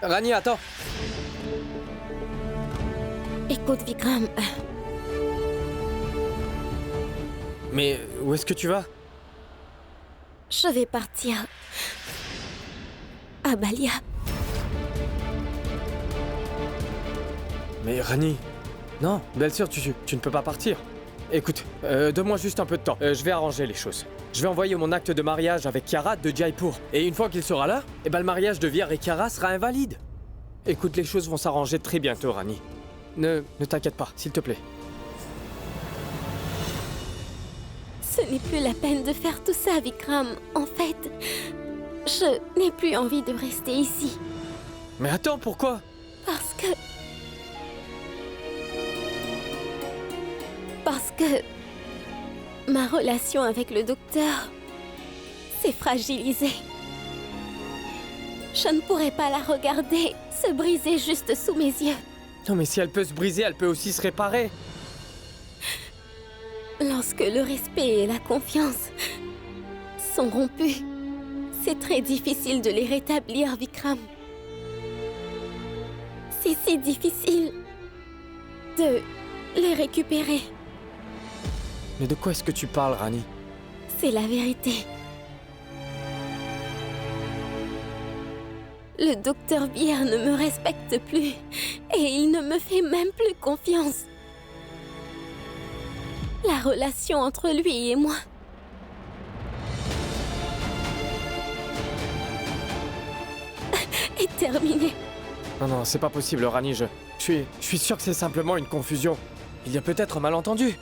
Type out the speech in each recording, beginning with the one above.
Rani, attends. Écoute, Vikram, Mais où est-ce que tu vas? je vais partir à Balia. Mais Rani... Non, belle sœur, tu ne peux pas partir. Écoute, donne-moi juste un peu de temps. Je vais arranger les choses. Je vais envoyer mon acte de mariage avec Kiara de Jaipur. Et une fois qu'il sera là, le mariage de Vir et Kiara sera invalide. Écoute, les choses vont s'arranger très bientôt, Rani. Ne t'inquiète pas, s'il te plaît. Ce n'est plus la peine de faire tout ça, Vikram. En fait, je n'ai plus envie de rester ici. Mais attends, pourquoi? Parce que ma relation avec le docteur s'est fragilisée. Je ne pourrais pas la regarder se briser juste sous mes yeux. Non mais si elle peut se briser, elle peut aussi se réparer. Lorsque le respect et la confiance sont rompus, c'est très difficile de les rétablir, Vikram. C'est si difficile de les récupérer. Mais de quoi est-ce que tu parles, Rani? C'est la vérité. Le docteur Vir ne me respecte plus et il ne me fait même plus confiance. La relation entre lui et moi est terminée. Non, c'est pas possible, Rani, je suis sûr que c'est simplement une confusion. Il y a peut-être un malentendu.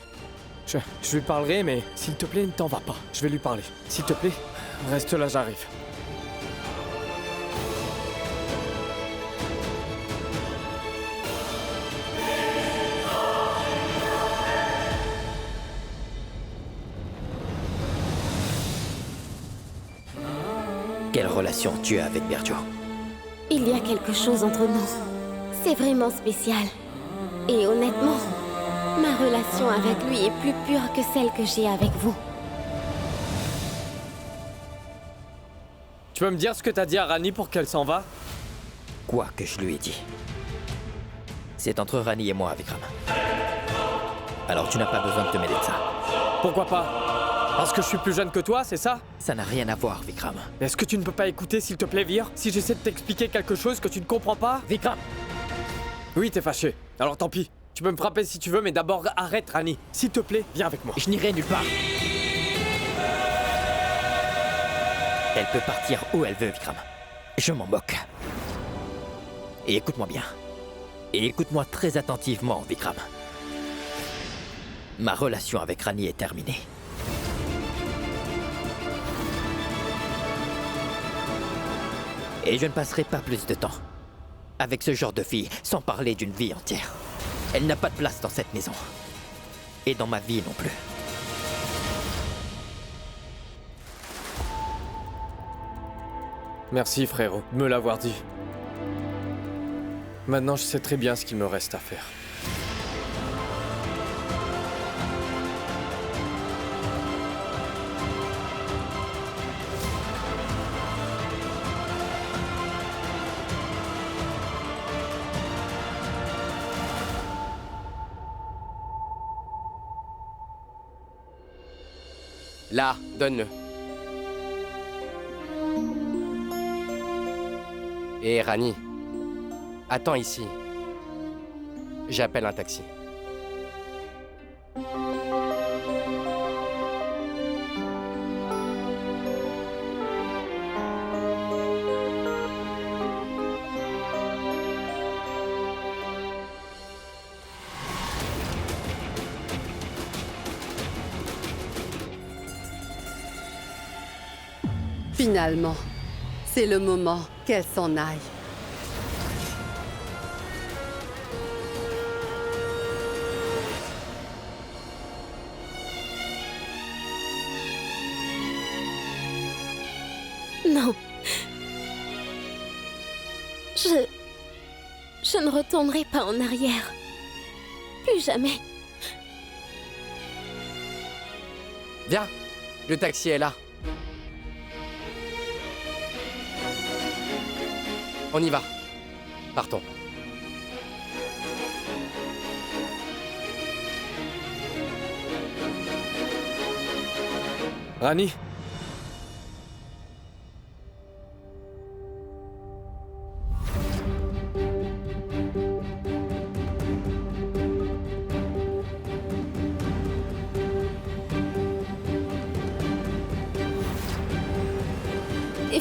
Je lui parlerai, mais s'il te plaît, ne t'en va pas. Je vais lui parler. S'il te plaît, reste là, j'arrive. Quelle relation tu as avec Berjo? Il y a quelque chose entre nous. C'est vraiment spécial. Et honnêtement, ma relation avec lui est plus pure que celle que j'ai avec vous. Tu peux me dire ce que t'as dit à Rani pour qu'elle s'en va? Quoi que je lui ai dit. C'est entre Rani et moi, Vikram. Alors tu n'as pas besoin de te mêler de ça. Pourquoi pas? Parce que je suis plus jeune que toi, c'est ça? Ça n'a rien à voir, Vikram. Est-ce que tu ne peux pas écouter, s'il te plaît, Vir? Si j'essaie de t'expliquer quelque chose que tu ne comprends pas? Vikram! Oui, t'es fâché. Alors tant pis. Tu peux me frapper si tu veux, mais d'abord arrête, Rani. S'il te plaît, viens avec moi. Je n'irai nulle part. Elle peut partir où elle veut, Vikram. Je m'en moque. Et écoute-moi bien. Et écoute-moi très attentivement, Vikram. Ma relation avec Rani est terminée. Et je ne passerai pas plus de temps avec ce genre de fille, sans parler d'une vie entière. Elle n'a pas de place dans cette maison. Et dans ma vie non plus. Merci, frérot, de me l'avoir dit. Maintenant, je sais très bien ce qu'il me reste à faire. Là, donne-le. Hé, Rani. Attends ici. J'appelle un taxi. Finalement, c'est le moment qu'elle s'en aille. Non. Je ne retournerai pas en arrière. Plus jamais. Viens, le taxi est là. On y va. Partons. Rani?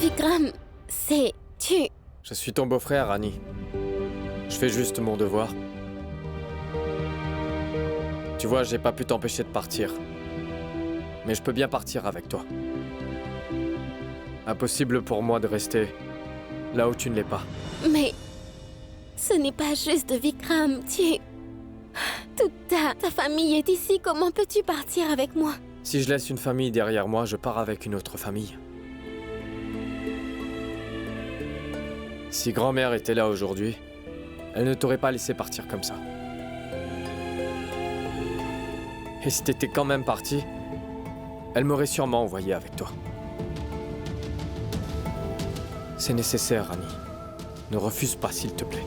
Vikram, c'est... tu... Je suis ton beau-frère, Rani. Je fais juste mon devoir. Tu vois, j'ai pas pu t'empêcher de partir. Mais je peux bien partir avec toi. Impossible pour moi de rester là où tu ne l'es pas. Mais... ce n'est pas juste Vikram, tu... toute ta famille est ici, comment peux-tu partir avec moi? Si je laisse une famille derrière moi, je pars avec une autre famille. Si grand-mère était là aujourd'hui, elle ne t'aurait pas laissé partir comme ça. Et si t'étais quand même parti, elle m'aurait sûrement envoyé avec toi. C'est nécessaire, Rani. Ne refuse pas, s'il te plaît.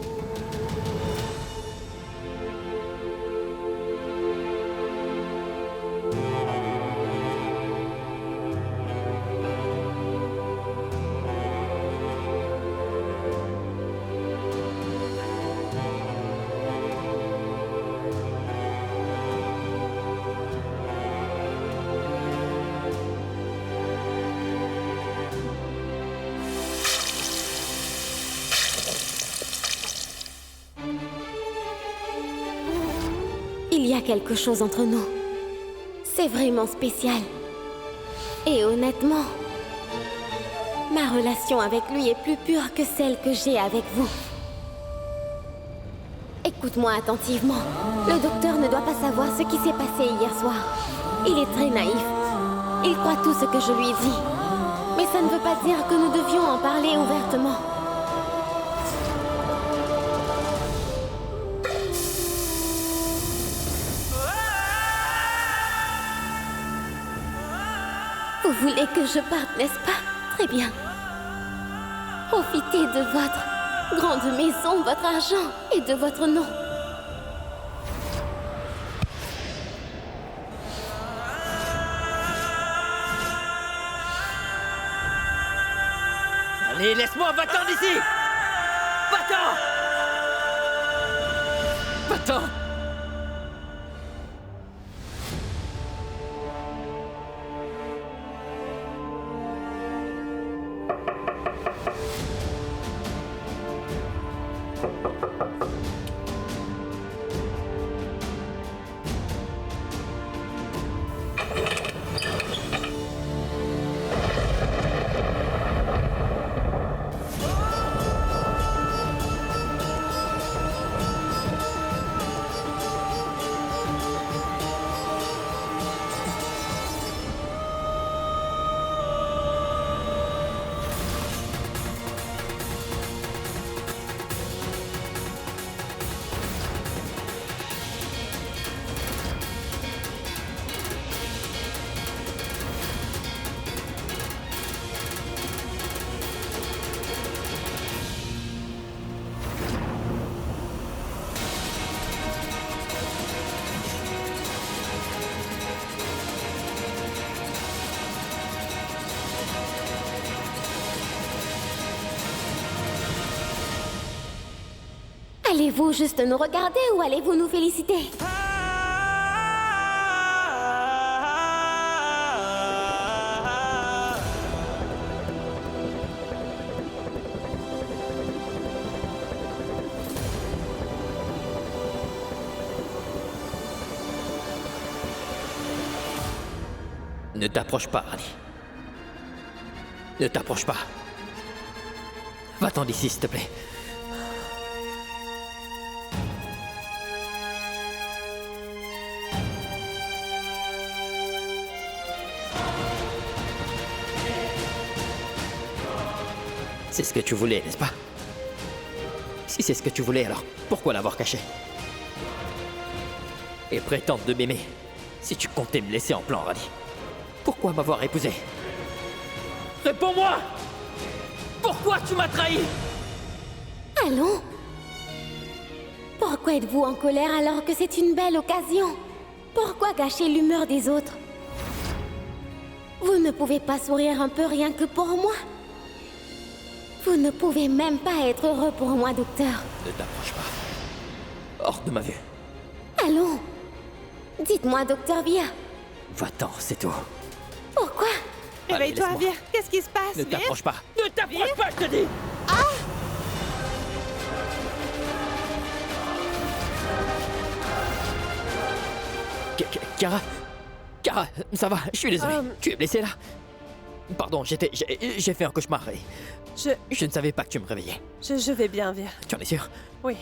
Il y a quelque chose entre nous. C'est vraiment spécial. Et honnêtement, ma relation avec lui est plus pure que celle que j'ai avec vous. Écoute-moi attentivement. Le docteur ne doit pas savoir ce qui s'est passé hier soir. Il est très naïf. Il croit tout ce que je lui dis. Mais ça ne veut pas dire que nous devions en parler ouvertement. Vous voulez que je parte, n'est-ce pas? Très bien. Profitez de votre grande maison, votre argent et de votre nom. Allez, laisse-moi, va-t'en d'ici! Va-t'en! Va-t'en! Allez-vous juste nous regarder ou allez-vous nous féliciter? Ne t'approche pas, Rani. Ne t'approche pas. Va-t'en d'ici, s'il te plaît. C'est ce que tu voulais, n'est-ce pas? Si c'est ce que tu voulais, alors pourquoi l'avoir caché? Et prétendre de m'aimer si tu comptais me laisser en plan, Rani. Pourquoi m'avoir épousé? Réponds-moi! Pourquoi tu m'as trahi? Allons, Pourquoi êtes-vous en colère alors que c'est une belle occasion? Pourquoi gâcher l'humeur des autres? Vous ne pouvez pas sourire un peu rien que pour moi? Vous ne pouvez même pas être heureux pour moi, docteur. Ne t'approche pas. Hors de ma vue. Allons. Dites-moi, docteur Via. Va-t'en, c'est tout. Pourquoi? Allez, Réveille-toi, laisse-moi. Vir. Qu'est-ce qui se passe, Ne Vir? t'approche pas. Ne t'approche pas, je te dis. Kara, Kara, ça va, je suis désolé. Tu es blessée là? Pardon, j'ai fait un cauchemar et je ne savais pas que tu me réveillais. Je vais bien, Vir. Tu en es sûr? Oui.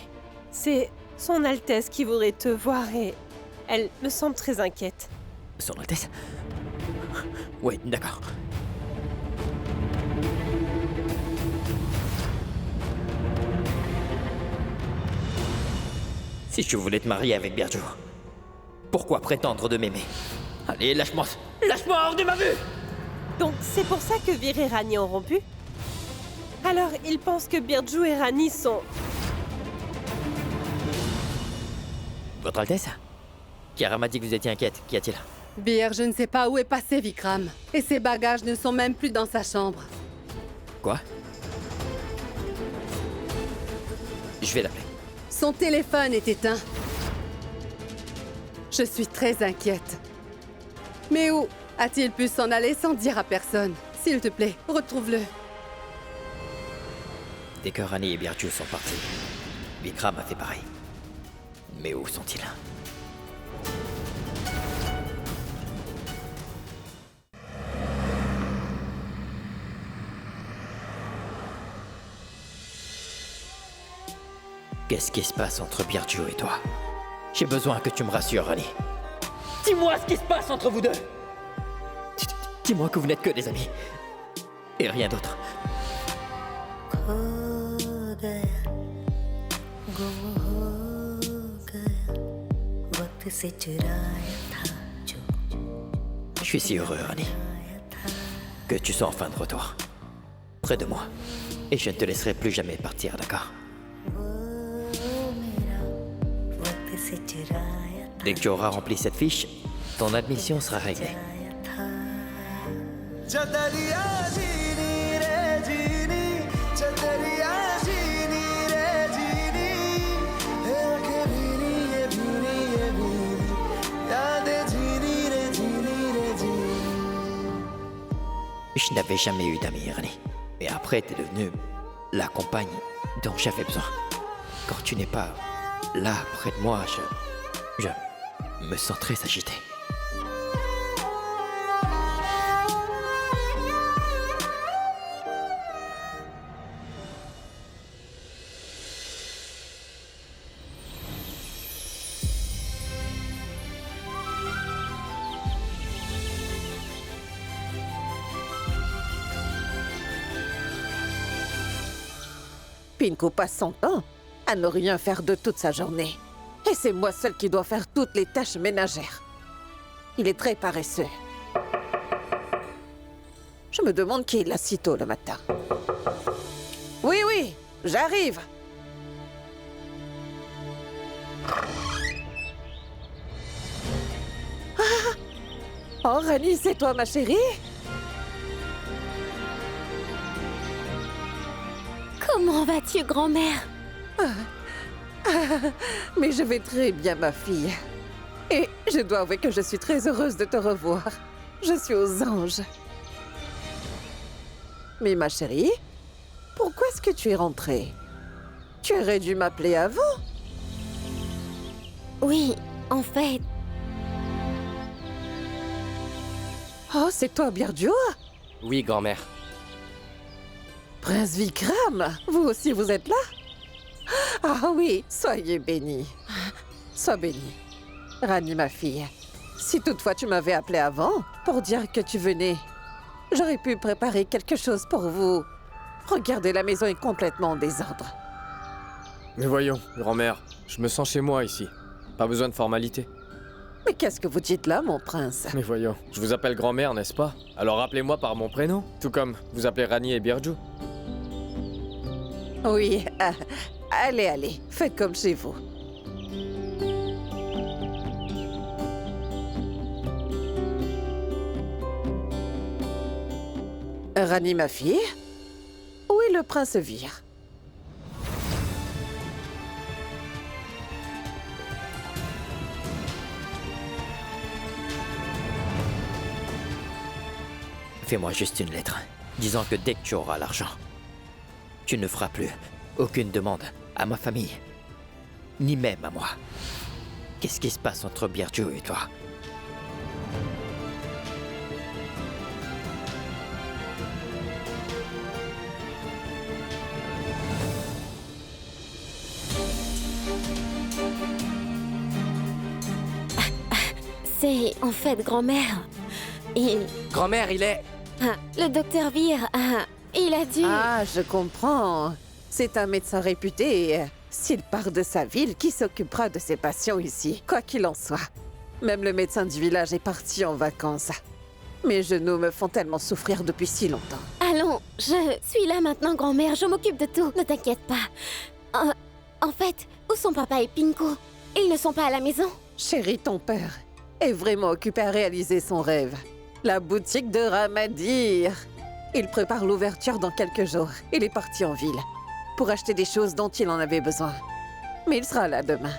C'est Son Altesse qui voudrait te voir et elle me semble très inquiète. Son Altesse? Oui, d'accord. Si tu voulais te marier avec Biagio, pourquoi prétendre de m'aimer? Allez, lâche-moi! Lâche-moi hors de ma vue! Donc c'est pour ça que Vir et Rani ont rompu? Alors il pense que Birju et Rani sont... Votre Altesse? Kiara m'a dit que vous étiez inquiète. Qu'y a-t-il? Bir, je ne sais pas où est passé Vikram. Et ses bagages ne sont même plus dans sa chambre. Quoi? Je vais l'appeler. Son téléphone est éteint. Je suis très inquiète. Mais où a-t-il pu s'en aller sans dire à personne? S'il te plaît, retrouve-le. Dès que Rani et Biagio sont partis, Vikram a fait pareil. Mais où sont-ils? Qu'est-ce qui se passe entre Biagio et toi? J'ai besoin que tu me rassures, Rani. Dis-moi ce qui se passe entre vous deux! Dis-moi que vous n'êtes que des amis. Et rien d'autre. Je suis si heureux, Rani, que tu sois enfin de retour. Près de moi. Et je ne te laisserai plus jamais partir, d'accord? Dès que tu auras rempli cette fiche, ton admission sera réglée. Je n'avais jamais eu d'amis, Rani. Et après, t'es devenue la compagne dont j'avais besoin. Quand tu n'es pas là, près de moi, je me sens très agité. Pinko passe son temps à ne rien faire de toute sa journée. Et c'est moi seule qui dois faire toutes les tâches ménagères. Il est très paresseux. Je me demande qui est là si tôt le matin. Oui, oui, j'arrive. Ah! Oh, Rani, c'est toi, ma chérie? Comment vas-tu, grand-mère? Mais je vais très bien, ma fille. Et je dois avouer que je suis très heureuse de te revoir. Je suis aux anges. Mais ma chérie, pourquoi est-ce que tu es rentrée? Tu aurais dû m'appeler avant. Oui, en fait, Oh, c'est toi, Biagio? Oui, grand-mère. Prince Vikram, vous aussi vous êtes là? Ah oui, soyez bénis. Sois bénie. Rani, ma fille, si toutefois tu m'avais appelé avant pour dire que tu venais, j'aurais pu préparer quelque chose pour vous. Regardez, la maison est complètement en désordre. Mais voyons, grand-mère, je me sens chez moi ici. Pas besoin de formalité. Mais qu'est-ce que vous dites là, mon prince? Mais voyons, je vous appelle grand-mère, n'est-ce pas? Alors appelez-moi par mon prénom, tout comme vous appelez Rani et Biagio. Oui, allez, allez, faites comme chez vous. Rani, ma fille, où est le prince Vir? Fais-moi juste une lettre, disant que dès que tu auras l'argent, tu ne feras plus aucune demande à ma famille, ni même à moi. Qu'est-ce qui se passe entre Birju et toi? C'est en fait grand-mère. Grand-mère, il est... Le docteur Vir, il a dû... Ah, je comprends. C'est un médecin réputé. S'il part de sa ville, qui s'occupera de ses patients ici? Quoi qu'il en soit. Même le médecin du village est parti en vacances. Mes genoux me font tellement souffrir depuis si longtemps. Allons, je suis là maintenant, grand-mère. Je m'occupe de tout. Ne t'inquiète pas. En fait, où sont papa et Pinko? Ils ne sont pas à la maison? Chérie, ton père est vraiment occupé à réaliser son rêve. La boutique de Ramadir. Il prépare l'ouverture dans quelques jours. Il est parti en ville pour acheter des choses dont il en avait besoin. Mais il sera là demain.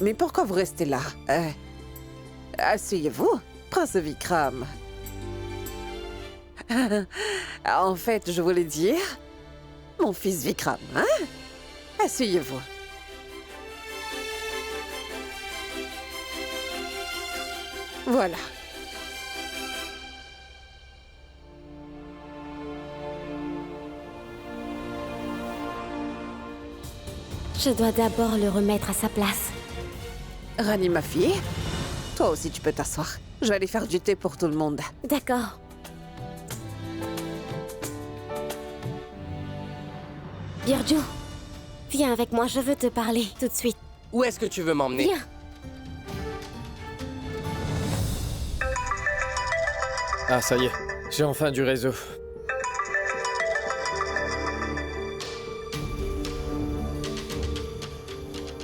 Mais pourquoi vous restez là? Asseyez-vous, Prince Vikram. En fait, je voulais dire... Mon fils Vikram, hein? Asseyez-vous. Voilà. Je dois d'abord le remettre à sa place. Rani, ma fille, toi aussi tu peux t'asseoir. Je vais aller faire du thé pour tout le monde. D'accord. Birju, viens avec moi, je veux te parler tout de suite. Où est-ce que tu veux m'emmener? Viens. Ah, ça y est, j'ai enfin du réseau.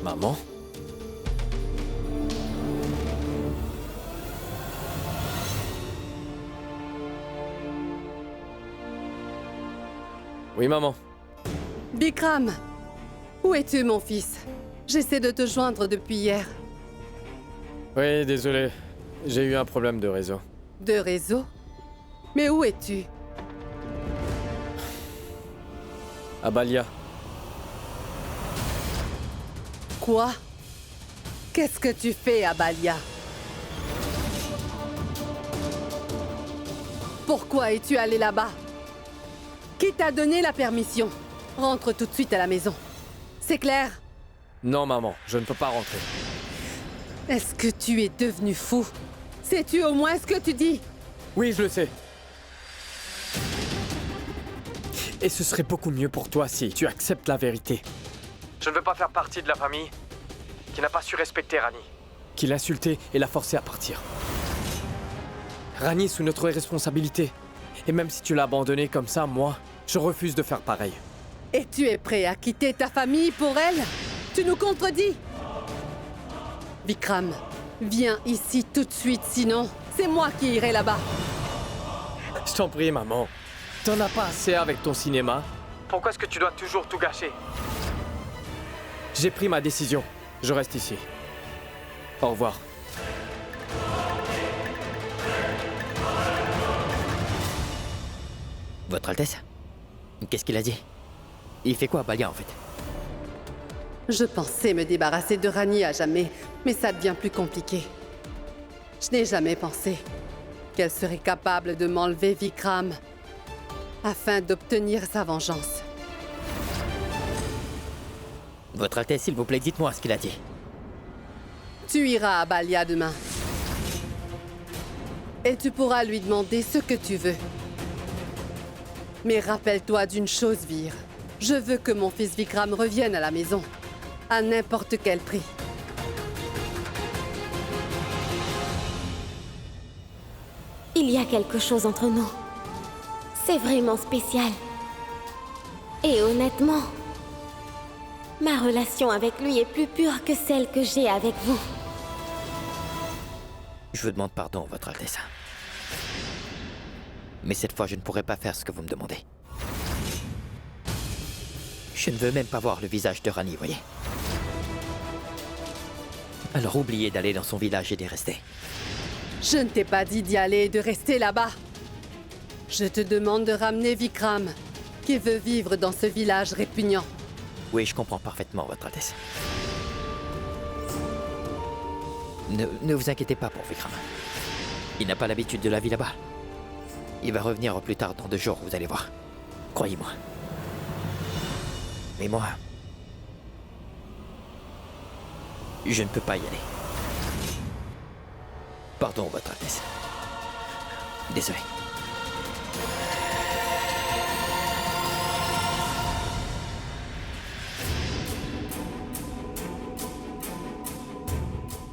Maman? Oui, maman. Bikram, où es-tu, mon fils? J'essaie de te joindre depuis hier. Oui, désolé. J'ai eu un problème de réseau. De réseau? Mais où es-tu? À Balia. Quoi? Qu'est-ce que tu fais à Balia? Pourquoi es-tu allé là-bas? Qui t'a donné la permission? Rentre tout de suite à la maison. C'est clair? Non, maman, je ne peux pas rentrer. Est-ce que tu es devenu fou? Sais-tu au moins ce que tu dis? Oui, je le sais. Et ce serait beaucoup mieux pour toi si tu acceptes la vérité. Je ne veux pas faire partie de la famille qui n'a pas su respecter Rani, qui l'a insulté et l'a forcé à partir. Rani est sous notre responsabilité. Et même si tu l'as abandonné comme ça, moi, je refuse de faire pareil. Et tu es prêt à quitter ta famille pour elle? Tu nous contredis? Vikram, viens ici tout de suite, sinon c'est moi qui irai là-bas. Je t'en prie, maman. T'en as pas assez avec ton cinéma? Pourquoi est-ce que tu dois toujours tout gâcher? J'ai pris ma décision. Je reste ici. Au revoir. Votre Altesse? Qu'est-ce qu'il a dit? Il fait quoi à Balia en fait? Je pensais me débarrasser de Rani à jamais, mais ça devient plus compliqué. Je n'ai jamais pensé qu'elle serait capable de m'enlever Vikram afin d'obtenir sa vengeance. Votre Altesse, s'il vous plaît, dites-moi ce qu'il a dit. Tu iras à Balia demain. Et tu pourras lui demander ce que tu veux. Mais rappelle-toi d'une chose, Vir. Je veux que mon fils Vikram revienne à la maison. À n'importe quel prix. Il y a quelque chose entre nous. C'est vraiment spécial. Et honnêtement, ma relation avec lui est plus pure que celle que j'ai avec vous. Je vous demande pardon, Votre Altesse. Mais cette fois, je ne pourrai pas faire ce que vous me demandez. Je ne veux même pas voir le visage de Rani, voyez. Alors oubliez d'aller dans son village et d'y rester. Je ne t'ai pas dit d'y aller et de rester là-bas. Je te demande de ramener Vikram, qui veut vivre dans ce village répugnant. Oui, je comprends parfaitement, Votre Altesse. Ne vous inquiétez pas pour Vikram. Il n'a pas l'habitude de la vie là-bas. Il va revenir plus tard dans 2 jours, vous allez voir. Croyez-moi. Mais moi... je ne peux pas y aller. Pardon, Votre Altesse. Désolé.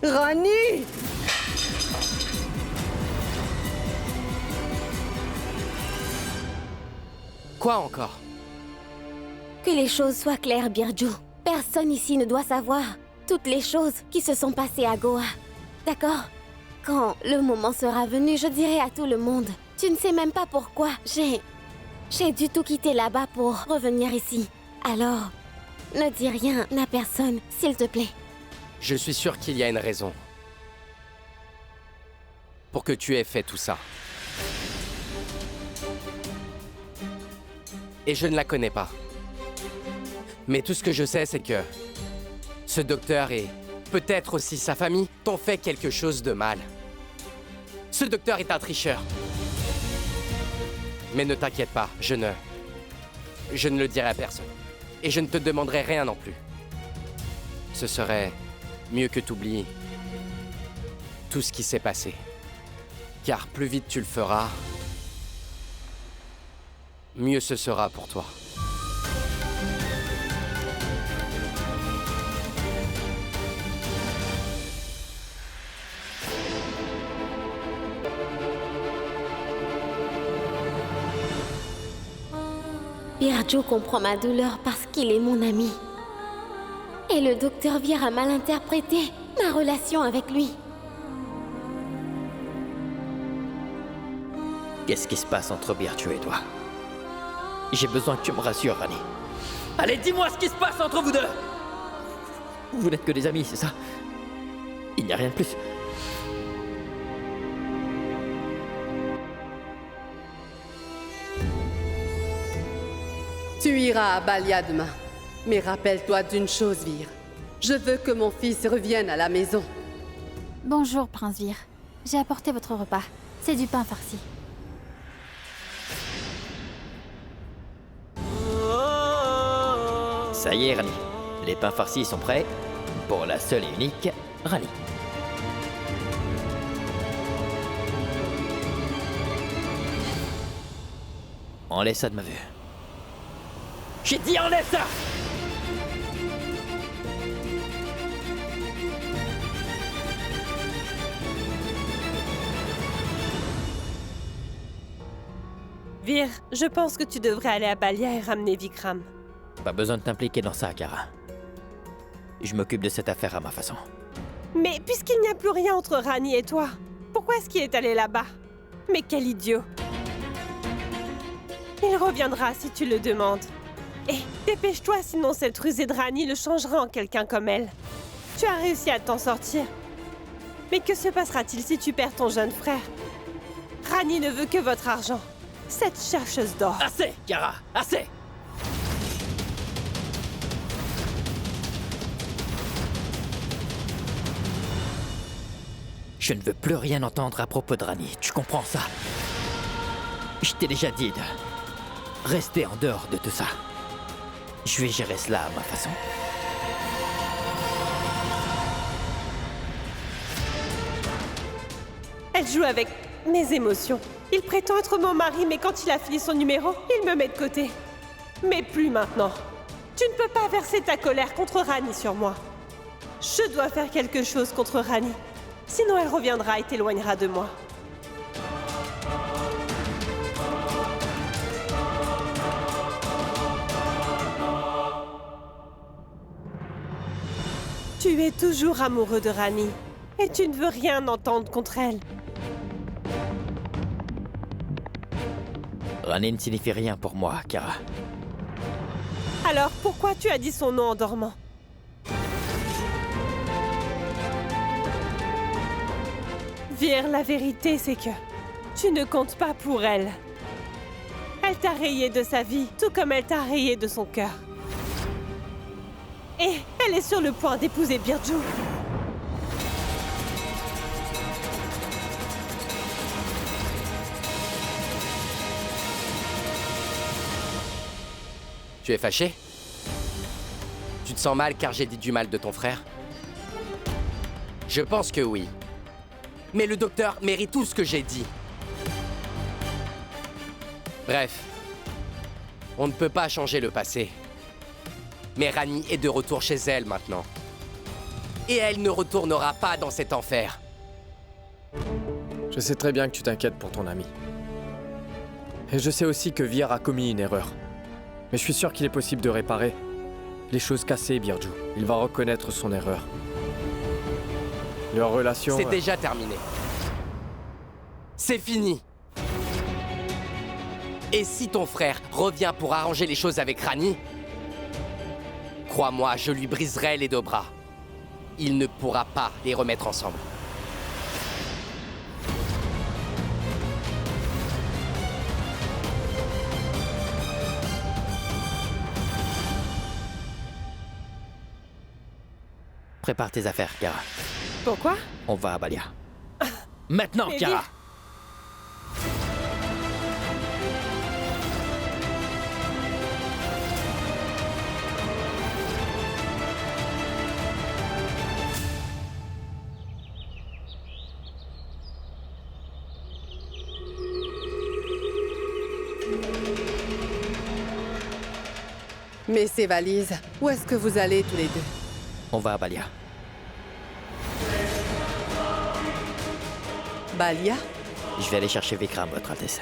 Rani! Quoi encore? Que les choses soient claires, Birju. Personne ici ne doit savoir toutes les choses qui se sont passées à Goa. D'accord? Quand le moment sera venu, je dirai à tout le monde. Tu ne sais même pas pourquoi. J'ai dû tout quitter là-bas pour revenir ici. Alors, ne dis rien à personne, s'il te plaît. Je suis sûr qu'il y a une raison. Pour que tu aies fait tout ça. Et je ne la connais pas. Mais tout ce que je sais, c'est que... ce docteur et peut-être aussi sa famille t'ont fait quelque chose de mal. Ce docteur est un tricheur. Mais ne t'inquiète pas, je ne le dirai à personne. Et je ne te demanderai rien non plus. Ce serait mieux que t'oublies tout ce qui s'est passé. Car plus vite tu le feras, mieux ce sera pour toi. Birju comprend ma douleur parce qu'il est mon ami. Et le docteur Vir a mal interprété ma relation avec lui. Qu'est-ce qui se passe entre Birju et toi? J'ai besoin que tu me rassures, Rani. Allez, dis-moi ce qui se passe entre vous deux! Vous n'êtes que des amis, c'est ça? Il n'y a rien de plus. Tu iras à Balia demain. Mais rappelle-toi d'une chose, Vir. Je veux que mon fils revienne à la maison. Bonjour, Prince Vir. J'ai apporté votre repas. C'est du pain farci. Ça y est, Rani. Les pains farcis sont prêts pour la seule et unique Rani. Enlève ça de ma vue. J'ai dit enlève ça! Vir, je pense que tu devrais aller à Balia et ramener Vikram. Pas besoin de t'impliquer dans ça, Kara. Je m'occupe de cette affaire à ma façon. Mais puisqu'il n'y a plus rien entre Rani et toi, pourquoi est-ce qu'il est allé là-bas? Mais quel idiot! Il reviendra si tu le demandes. Et dépêche-toi, sinon cette rusée de Rani le changera en quelqu'un comme elle. Tu as réussi à t'en sortir. Mais que se passera-t-il si tu perds ton jeune frère? Rani ne veut que votre argent. Cette chercheuse d'or. Assez, Kara, assez! Je ne veux plus rien entendre à propos de Rani, tu comprends ça? Je t'ai déjà dit de rester en dehors de tout ça. Je vais gérer cela à ma façon. Elle joue avec mes émotions. Il prétend être mon mari, mais quand il a fini son numéro, il me met de côté. Mais plus maintenant. Tu ne peux pas verser ta colère contre Rani sur moi. Je dois faire quelque chose contre Rani. Sinon elle reviendra et t'éloignera de moi. Tu es toujours amoureux de Rani. Et tu ne veux rien entendre contre elle. Rani ne signifie rien pour moi, Kara. Alors pourquoi tu as dit son nom en dormant? Vir, la vérité c'est que tu ne comptes pas pour elle. Elle t'a rayé de sa vie, tout comme elle t'a rayé de son cœur. Et elle est sur le point d'épouser Birju. Tu es fâché? Tu te sens mal car j'ai dit du mal de ton frère? Je pense que oui. Mais le docteur mérite tout ce que j'ai dit. Bref, on ne peut pas changer le passé. Mais Rani est de retour chez elle maintenant. Et elle ne retournera pas dans cet enfer. Je sais très bien que tu t'inquiètes pour ton ami. Et je sais aussi que Vir a commis une erreur. Mais je suis sûr qu'il est possible de réparer les choses cassées, Birju. Il va reconnaître son erreur. Leur relation... C'est déjà terminé. C'est fini. Et si ton frère revient pour arranger les choses avec Rani, crois-moi, je lui briserai les deux bras. Il ne pourra pas les remettre ensemble. Prépare tes affaires, Kara. Pourquoi? On va à Balia. Maintenant, Mais Kara! Mais ces valises, où est-ce que vous allez tous les deux? On va à Balia. Balia? Je vais aller chercher Vikram, Votre Altesse.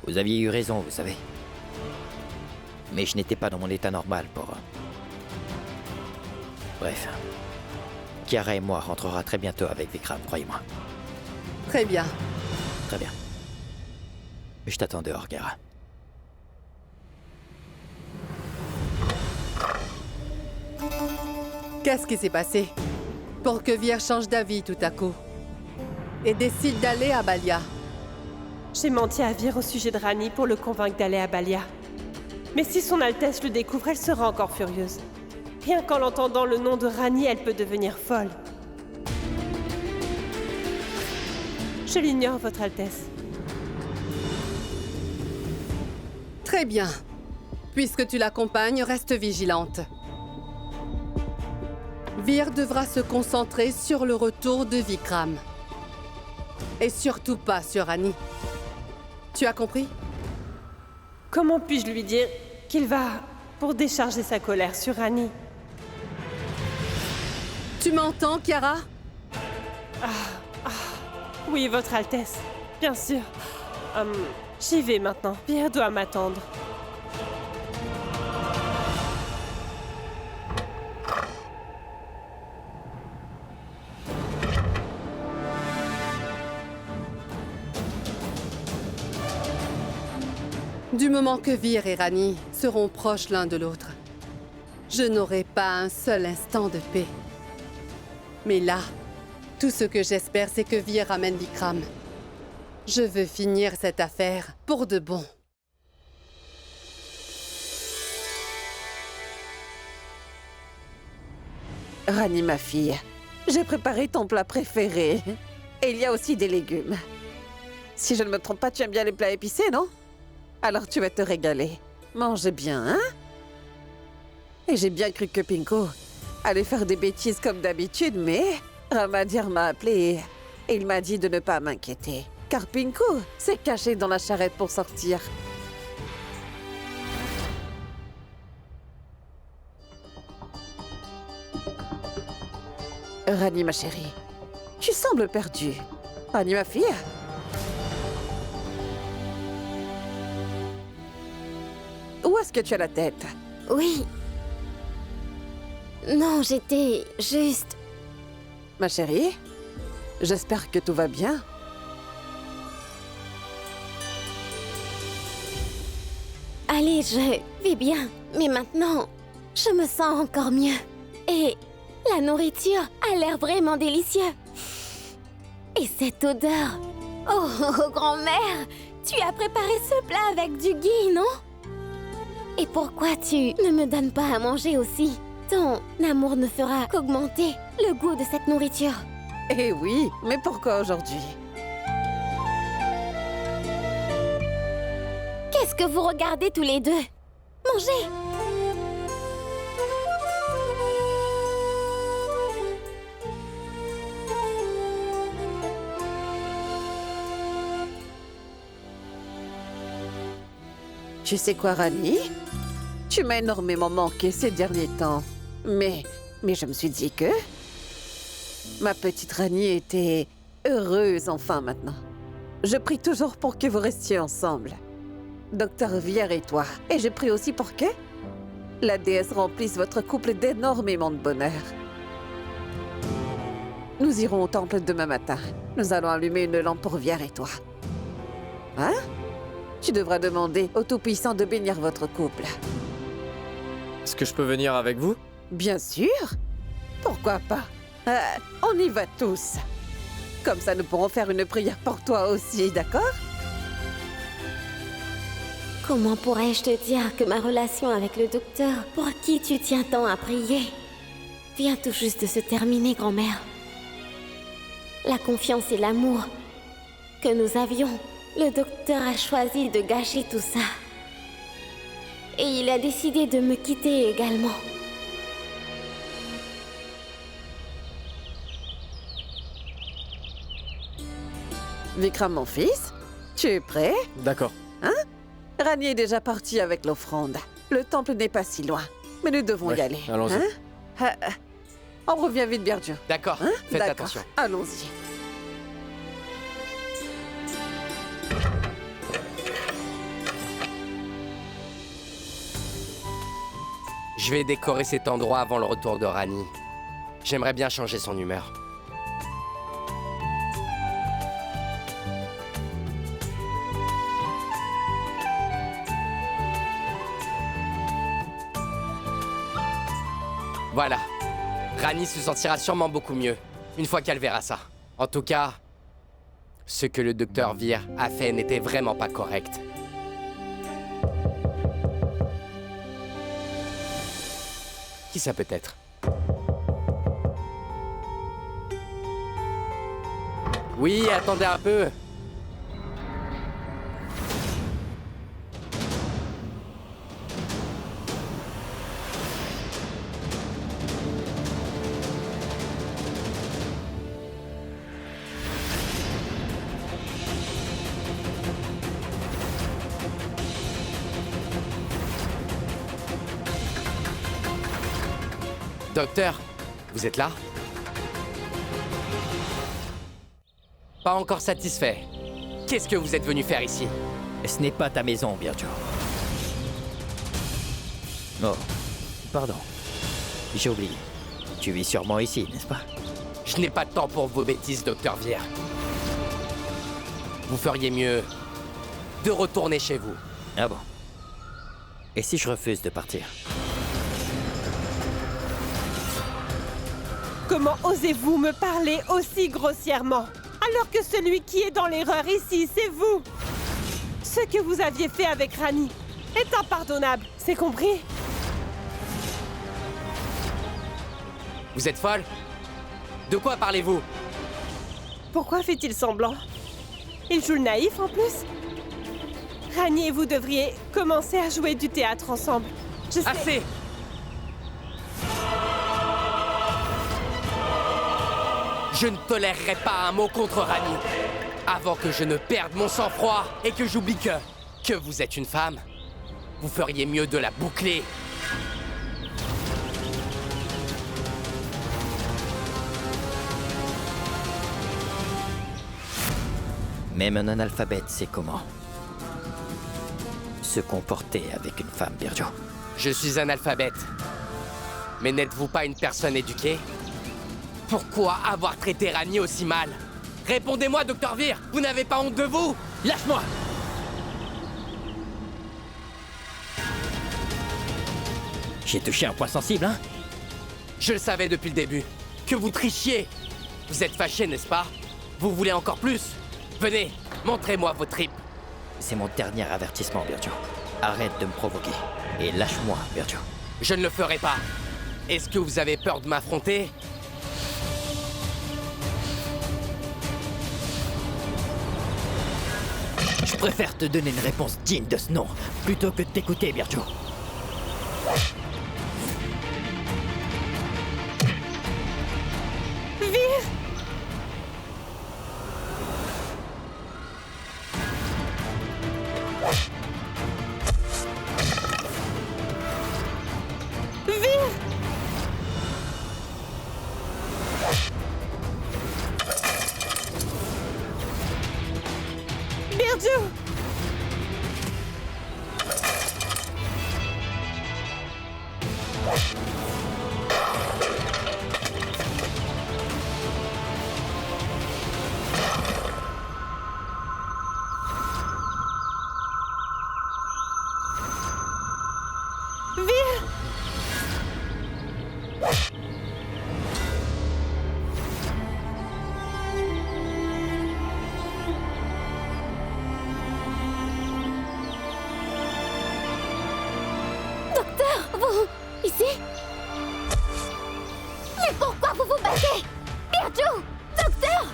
Vous aviez eu raison, vous savez. Mais je n'étais pas dans mon état normal pour... Bref. Kiara et moi rentrera très bientôt avec Vikram, croyez-moi. Très bien. Très bien. Je t'attends dehors, Kara. Qu'est-ce qui s'est passé pour que Vir change d'avis tout à coup et décide d'aller à Balia? J'ai menti à Vir au sujet de Rani pour le convaincre d'aller à Balia. Mais si son Altesse le découvre, elle sera encore furieuse. Rien qu'en l'entendant le nom de Rani, elle peut devenir folle. Je l'ignore, Votre Altesse. Très bien. Puisque tu l'accompagnes, reste vigilante. Vir devra se concentrer sur le retour de Vikram. Et surtout pas sur Rani. Tu as compris? Comment puis-je lui dire qu'il va pour décharger sa colère sur Rani? Tu m'entends, Kiara? Oui, Votre Altesse. Bien sûr. J'y vais maintenant. Vir doit m'attendre. Du moment que Vir et Rani seront proches l'un de l'autre, je n'aurai pas un seul instant de paix. Mais là, tout ce que j'espère, c'est que Vir ramène Vikram. Je veux finir cette affaire pour de bon. Rani, ma fille, j'ai préparé ton plat préféré. Et il y a aussi des légumes. Si je ne me trompe pas, tu aimes bien les plats épicés, non? Alors tu vas te régaler. Mange bien, hein? Et j'ai bien cru que Pinko allait faire des bêtises comme d'habitude, mais Ramadir m'a appelé et il m'a dit de ne pas m'inquiéter. Car Pinko s'est caché dans la charrette pour sortir. Rani, ma chérie, tu sembles perdue. Rani, ma fille? Où est-ce que tu as la tête? Oui. Non, j'étais juste... Ma chérie, j'espère que tout va bien. Allez, je vais bien. Mais maintenant, je me sens encore mieux. Et la nourriture a l'air vraiment délicieuse. Et cette odeur... Oh, grand-mère, tu as préparé ce plat avec du ghee, non? Et pourquoi tu ne me donnes pas à manger aussi? Ton amour ne fera qu'augmenter le goût de cette nourriture. Eh oui, mais pourquoi aujourd'hui? Qu'est-ce que vous regardez tous les deux? Mangez! Tu sais quoi, Rani? Tu m'as énormément manqué ces derniers temps. Mais je me suis dit que... ma petite Rani était heureuse enfin maintenant. Je prie toujours pour que vous restiez ensemble. Docteur Vier et toi. Et je prie aussi pour que la déesse remplisse votre couple d'énormément de bonheur. Nous irons au temple demain matin. Nous allons allumer une lampe pour Vier et toi. Hein? Tu devras demander au Tout-Puissant de bénir votre couple. Est-ce que je peux venir avec vous? Bien sûr. Pourquoi pas? On y va tous. Comme ça, nous pourrons faire une prière pour toi aussi, d'accord? Comment pourrais-je te dire que ma relation avec le docteur, pour qui tu tiens tant à prier, vient tout juste de se terminer, grand-mère? La confiance et l'amour que nous avions, le docteur a choisi de gâcher tout ça. Et il a décidé de me quitter également. Vikram, mon fils, tu es prêt? D'accord. Rani est déjà parti avec l'offrande. Le temple n'est pas si loin, mais nous devons y Ouais, aller. allons-y. On revient vite, Birdie. D'accord, Hein? faites D'accord. attention. Allons-y. Je vais décorer cet endroit avant le retour de Rani. J'aimerais bien changer son humeur. Voilà. Rani se sentira sûrement beaucoup mieux une fois qu'elle verra ça. En tout cas, ce que le docteur Vir a fait n'était vraiment pas correct. Qui ça peut être? Oui, attendez un peu. Docteur, vous êtes là? Pas encore satisfait. Qu'est-ce que vous êtes venu faire ici? Ce n'est pas ta maison, Birdie. Oh, pardon. J'ai oublié. Tu vis sûrement ici, n'est-ce pas? Je n'ai pas de temps pour vos bêtises, docteur Vier. Vous feriez mieux de retourner chez vous. Ah bon? Et si je refuse de partir? Comment osez-vous me parler aussi grossièrement? Alors que celui qui est dans l'erreur ici, c'est vous! Ce que vous aviez fait avec Rani est impardonnable, c'est compris? Vous êtes folle? De quoi parlez-vous? Pourquoi fait-il semblant? Il joue le naïf en plus? Rani et vous devriez commencer à jouer du théâtre ensemble. Je sais... Assez! Je ne tolérerai pas un mot contre Rani avant que je ne perde mon sang-froid et que j'oublie que vous êtes une femme. Vous feriez mieux de la boucler. Même un analphabète sait comment se comporter avec une femme, Birdie. Je suis analphabète. Mais n'êtes-vous pas une personne éduquée? Pourquoi avoir traité Rani aussi mal? Répondez-moi, Dr. Vir! Vous n'avez pas honte de vous? Lâche-moi! J'ai touché un point sensible, hein? Je le savais depuis le début. Que vous trichiez! Vous êtes fâché, n'est-ce pas? Vous voulez encore plus? Venez, montrez-moi vos tripes. C'est mon dernier avertissement, Virgil. Arrête de me provoquer. Et lâche-moi, Virgil. Je ne le ferai pas. Est-ce que vous avez peur de m'affronter? Je préfère te donner une réponse digne de ce nom, plutôt que de t'écouter, Virgil. Birju! Ici? Mais pourquoi vous vous battez? Birju! Docteur!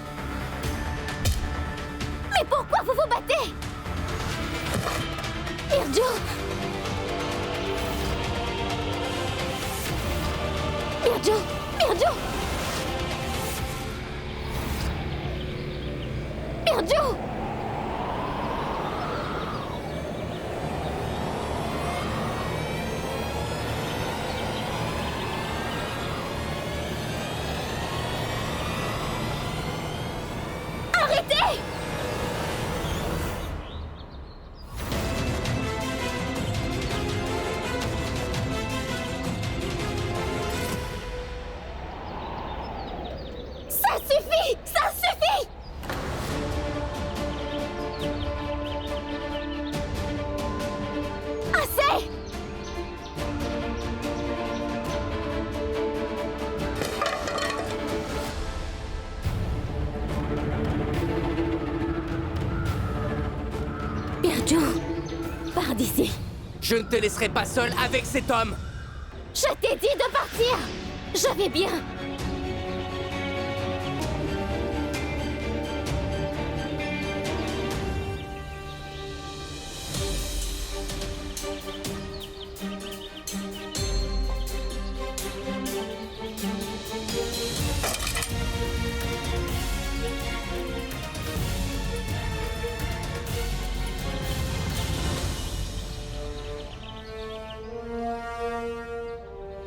Mais pourquoi vous vous battez? Birju! Birju! Birju! Birju! Arrêtez! Ça suffit! Ça suffit! Assez! Birju, pars d'ici. Je ne te laisserai pas seul avec cet homme! Je t'ai dit de partir! Je vais bien!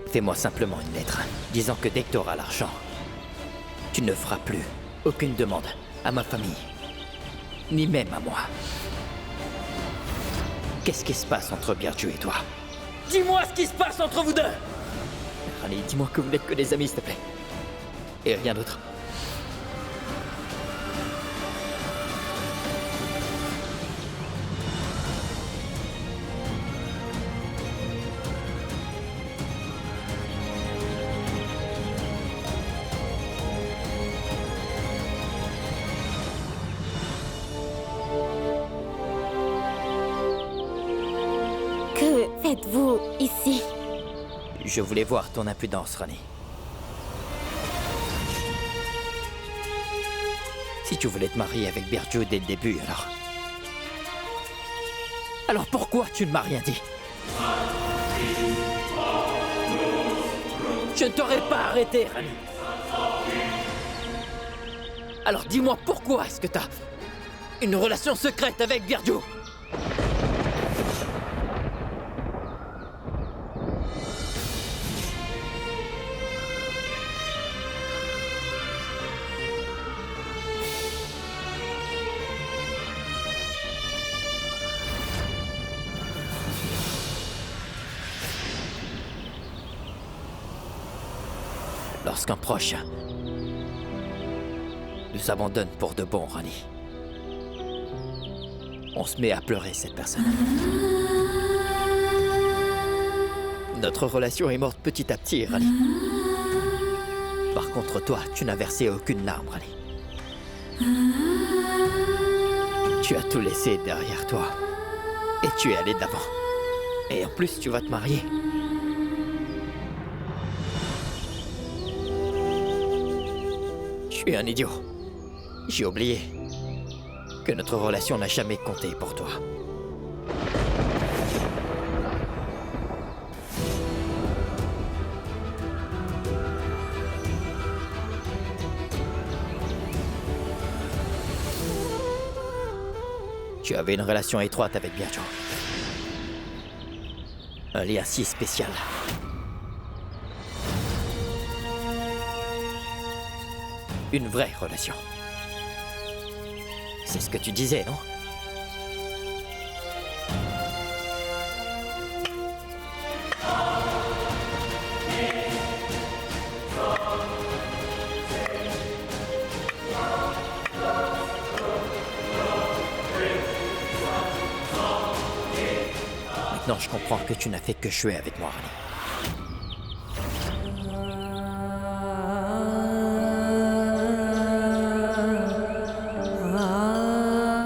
Fais-moi simplement une lettre, disant que dès que tu auras l'argent, tu ne feras plus aucune demande à ma famille, ni même à moi. Qu'est-ce qui se passe entre Birju et toi? Dis-moi ce qui se passe entre vous deux! Allez, dis-moi que vous n'êtes que des amis, s'il te plaît. Et rien d'autre. Que faites-vous ici? Je voulais voir ton impudence, Rani. Si tu voulais te marier avec Birju dès le début, alors... Alors pourquoi tu ne m'as rien dit? Je ne t'aurais pas arrêté, Rani. Alors dis-moi pourquoi est-ce que t'as une relation secrète avec Birju? lorsqu'un proche nous abandonne pour de bon, Rani. On se met à pleurer cette personne. Notre relation est morte petit à petit, Rani. Par contre, toi, tu n'as versé aucune larme, Rani. Tu as tout laissé derrière toi. Et tu es allé d'avant. Et en plus, tu vas te marier. Je suis un idiot. J'ai oublié que notre relation n'a jamais compté pour toi. Tu avais une relation étroite avec Biagio. Un lien si spécial. Une vraie relation. C'est ce que tu disais, non? Maintenant, je comprends que tu n'as fait que jouer avec moi, Rani.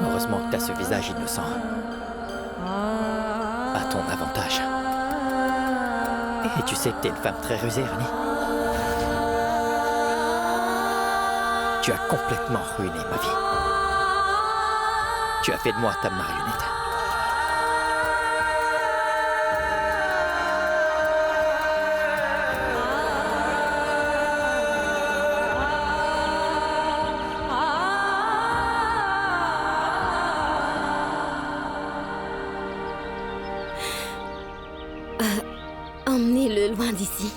Heureusement que tu as ce visage innocent. À ton avantage. Et tu sais que tu es une femme très rusée, Rani. Tu as complètement ruiné ma vie. Tu as fait de moi ta marionnette. Emmenez-le loin d'ici.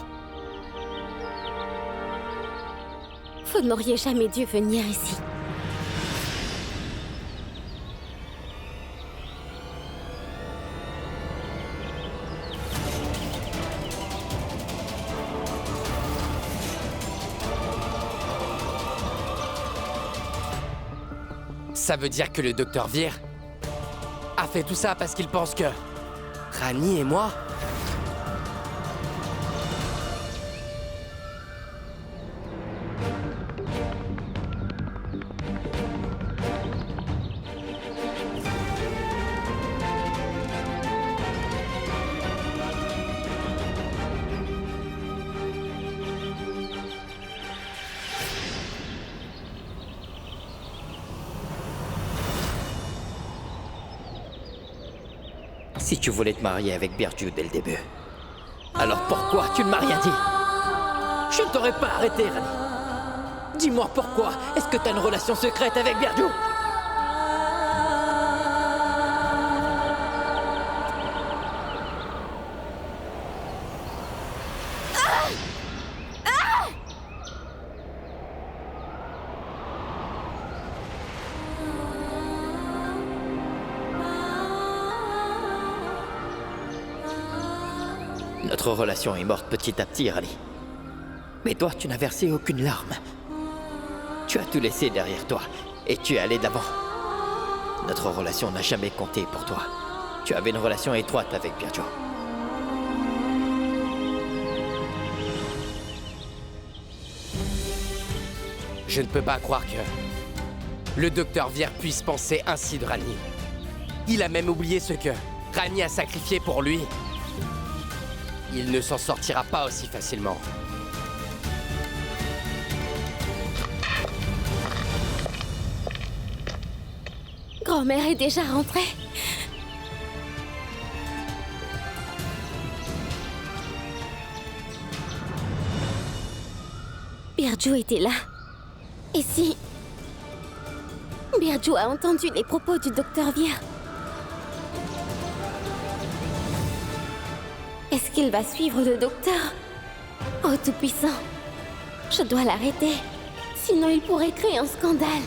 Vous n'auriez jamais dû venir ici. Ça veut dire que le docteur Vir a fait tout ça parce qu'il pense que Rani et moi... Si tu voulais te marier avec Biagio dès le début, alors pourquoi tu ne m'as rien dit? Je ne t'aurais pas arrêté, Rani. Dis-moi pourquoi est-ce que tu as une relation secrète avec Biagio? Notre relation est morte petit à petit, Rani. Mais toi, tu n'as versé aucune larme. Tu as tout laissé derrière toi, et tu es allé d'avant. Notre relation n'a jamais compté pour toi. Tu avais une relation étroite avec Biagio. Je ne peux pas croire que le docteur Vir puisse penser ainsi de Rani. Il a même oublié ce que Rani a sacrifié pour lui. Il ne s'en sortira pas aussi facilement. Grand-mère est déjà rentrée. Biagio était là. Et si... Biagio a entendu les propos du docteur Vir? Est-ce qu'il va suivre le docteur? Oh, Tout-Puissant, je dois l'arrêter. Sinon, il pourrait créer un scandale.